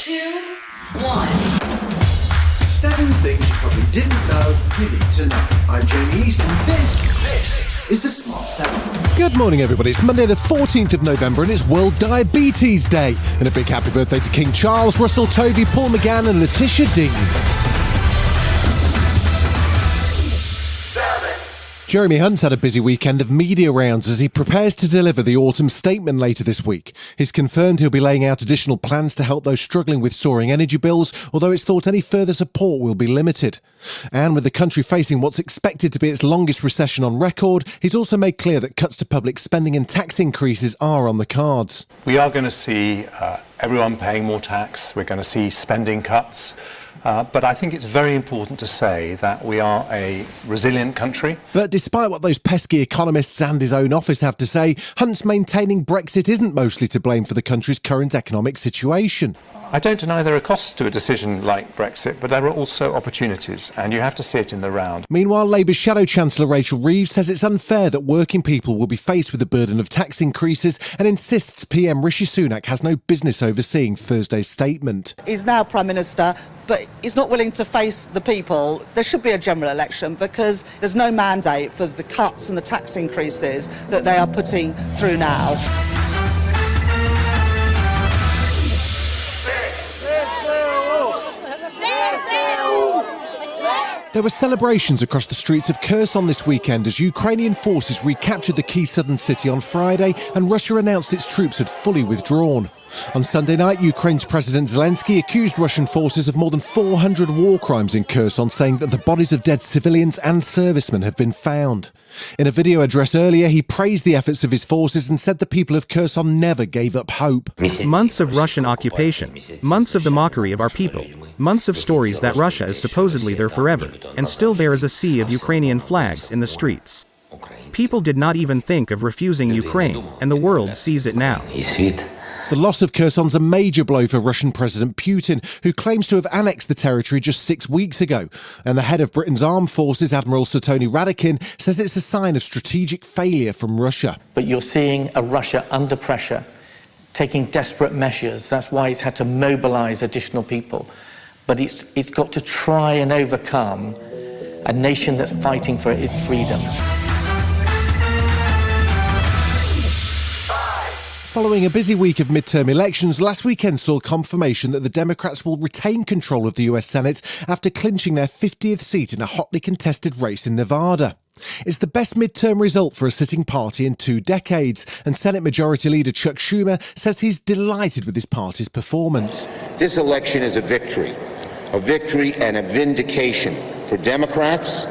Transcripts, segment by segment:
2, 1. 7 things you probably didn't know you need to know. I'm Jamie East, and this is the Smart 7. Good morning, everybody. It's Monday the 14th of November, and it's World Diabetes Day. And a big happy birthday to King Charles, Russell Tovey, Paul McGann and Letitia Dean. Jeremy Hunt's had a busy weekend of media rounds as he prepares to deliver the autumn statement later this week. He's confirmed he'll be laying out additional plans to help those struggling with soaring energy bills, although it's thought any further support will be limited. And with the country facing what's expected to be its longest recession on record, he's also made clear that cuts to public spending and tax increases are on the cards. We are going to see everyone paying more tax. We're going to see spending cuts. But I think it's very important to say that we are a resilient country. But despite what those pesky economists and his own office have to say, Hunt's maintaining Brexit isn't mostly to blame for the country's current economic situation. I don't deny there are costs to a decision like Brexit, but there are also opportunities, and you have to see it in the round. Meanwhile, Labour's Shadow Chancellor Rachel Reeves says it's unfair that working people will be faced with the burden of tax increases and insists PM Rishi Sunak has no business overseeing Thursday's statement. He's now Prime Minister, but he's not willing to face the people. There should be a general election because there's no mandate for the cuts and the tax increases that they are putting through now. There were celebrations across the streets of Kherson this weekend as Ukrainian forces recaptured the key southern city on Friday and Russia announced its troops had fully withdrawn. On Sunday night, Ukraine's President Zelensky accused Russian forces of more than 400 war crimes in Kherson, saying that the bodies of dead civilians and servicemen have been found. In a video address earlier, he praised the efforts of his forces and said the people of Kherson never gave up hope. Months of Russian occupation, months of the mockery of our people, months of stories that Russia is supposedly there forever, and still there is a sea of Ukrainian flags in the streets. People did not even think of refusing Ukraine, and the world sees it now. The loss of Kherson's a major blow for Russian President Putin, who claims to have annexed the territory just 6 weeks ago. And the head of Britain's armed forces, Admiral Sotoni Radakin, says it's a sign of strategic failure from Russia. But you're seeing a Russia under pressure, taking desperate measures. That's why it's had to mobilise additional people. But it's got to try and overcome a nation that's fighting for its freedom. Following a busy week of midterm elections, last weekend saw confirmation that the Democrats will retain control of the US Senate after clinching their 50th seat in a hotly contested race in Nevada. It's the best midterm result for a sitting party in 2 decades, and Senate Majority Leader Chuck Schumer says he's delighted with his party's performance. This election is a victory and a vindication for Democrats,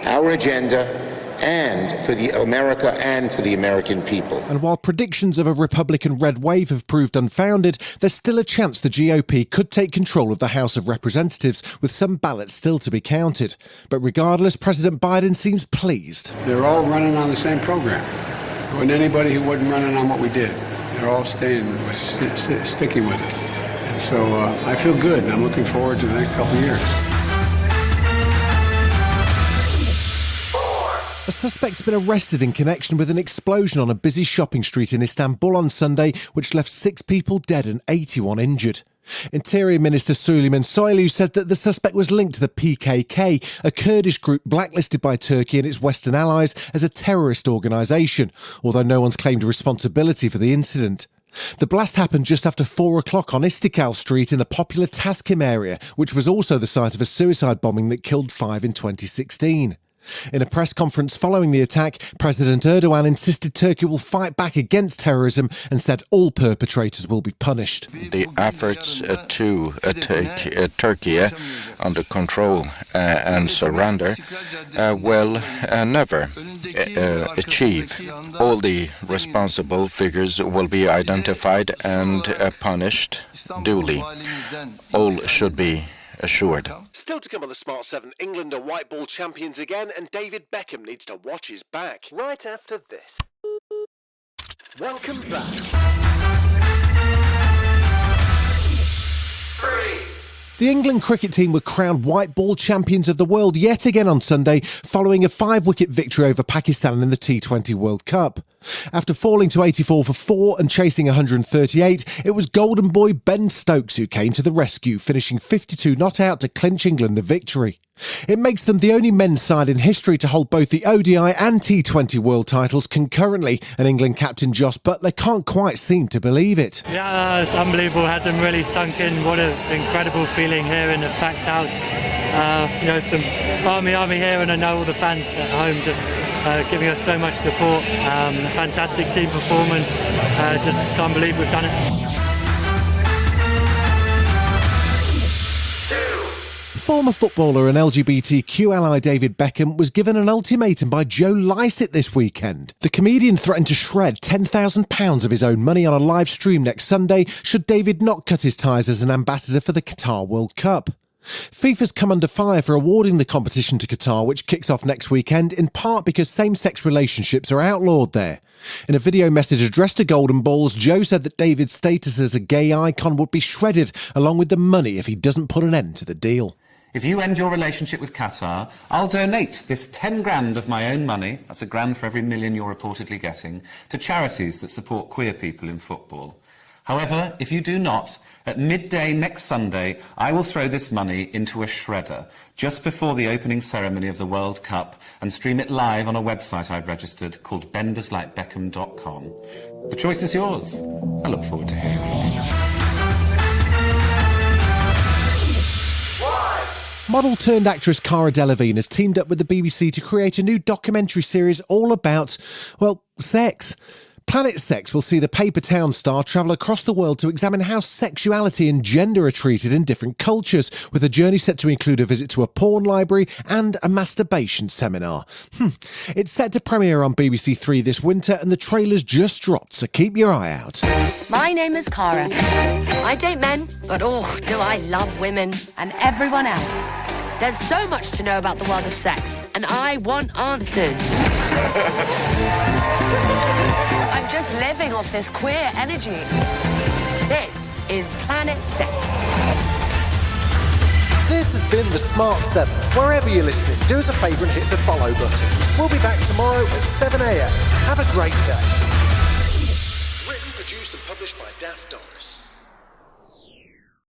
our agenda, and for America and for the American people. And while predictions of a Republican red wave have proved unfounded, there's still a chance the GOP could take control of the House of Representatives, with some ballots still to be counted. But regardless, President Biden seems pleased. They're all running on the same program. There wasn't anybody who wasn't running on what we did. They're all sticking with it. And so I feel good, and I'm looking forward to the next couple of years. A suspect's been arrested in connection with an explosion on a busy shopping street in Istanbul on Sunday, which left 6 people dead and 81 injured. Interior Minister Süleyman Soylu said that the suspect was linked to the PKK, a Kurdish group blacklisted by Turkey and its Western allies as a terrorist organisation, although no one's claimed responsibility for the incident. The blast happened just after 4 o'clock on Istiklal Street in the popular Taskim area, which was also the site of a suicide bombing that killed 5 in 2016. In a press conference following the attack, President Erdogan insisted Turkey will fight back against terrorism and said all perpetrators will be punished. The efforts to take Turkey under control and surrender will never achieve. All the responsible figures will be identified and punished duly. All should be assured. Still to come on the Smart 7, England are white ball champions again, and David Beckham needs to watch his back. Right after this. Welcome back. 3, The England cricket team were crowned white ball champions of the world yet again on Sunday, following a 5-wicket victory over Pakistan in the T20 World Cup. After falling to 84 for 4 and chasing 138, it was golden boy Ben Stokes who came to the rescue, finishing 52 not out to clinch England the victory. It makes them the only men's side in history to hold both the ODI and T20 world titles concurrently, and England captain Jos Buttler can't quite seem to believe it. Yeah, it's unbelievable. It hasn't really sunk in. What an incredible feeling here in a packed house. Some army here, and I know all the fans at home just giving us so much support. Fantastic team performance. Just can't believe we've done it. Former footballer and LGBTQ ally David Beckham was given an ultimatum by Joe Lycett this weekend. The comedian threatened to shred £10,000 of his own money on a live stream next Sunday should David not cut his ties as an ambassador for the Qatar World Cup. FIFA's come under fire for awarding the competition to Qatar, which kicks off next weekend, in part because same-sex relationships are outlawed there. In a video message addressed to Golden Balls, Joe said that David's status as a gay icon would be shredded, along with the money, if he doesn't put an end to the deal. If you end your relationship with Qatar, I'll donate this 10 grand of my own money, that's £1 for every million you're reportedly getting, to charities that support queer people in football. However, if you do not, at midday next Sunday, I will throw this money into a shredder just before the opening ceremony of the World Cup and stream it live on a website I've registered called benderslikebeckham.com. The choice is yours. I look forward to hearing from you. Model-turned-actress Cara Delevingne has teamed up with the BBC to create a new documentary series all about, well, sex. Planet Sex will see the Paper Town star travel across the world to examine how sexuality and gender are treated in different cultures, with a journey set to include a visit to a porn library and a masturbation seminar. It's set to premiere on BBC Three this winter, and the trailer's just dropped, so keep your eye out. My name is Cara. I date men, but do I love women and everyone else. There's so much to know about the world of sex, and I want answers. I'm just living off this queer energy. This is Planet Sex. This has been The Smart 7. Wherever you're listening, do us a favour and hit the follow button. We'll be back tomorrow at 7 a.m. Have a great day. Written, produced and published by Daft Doris.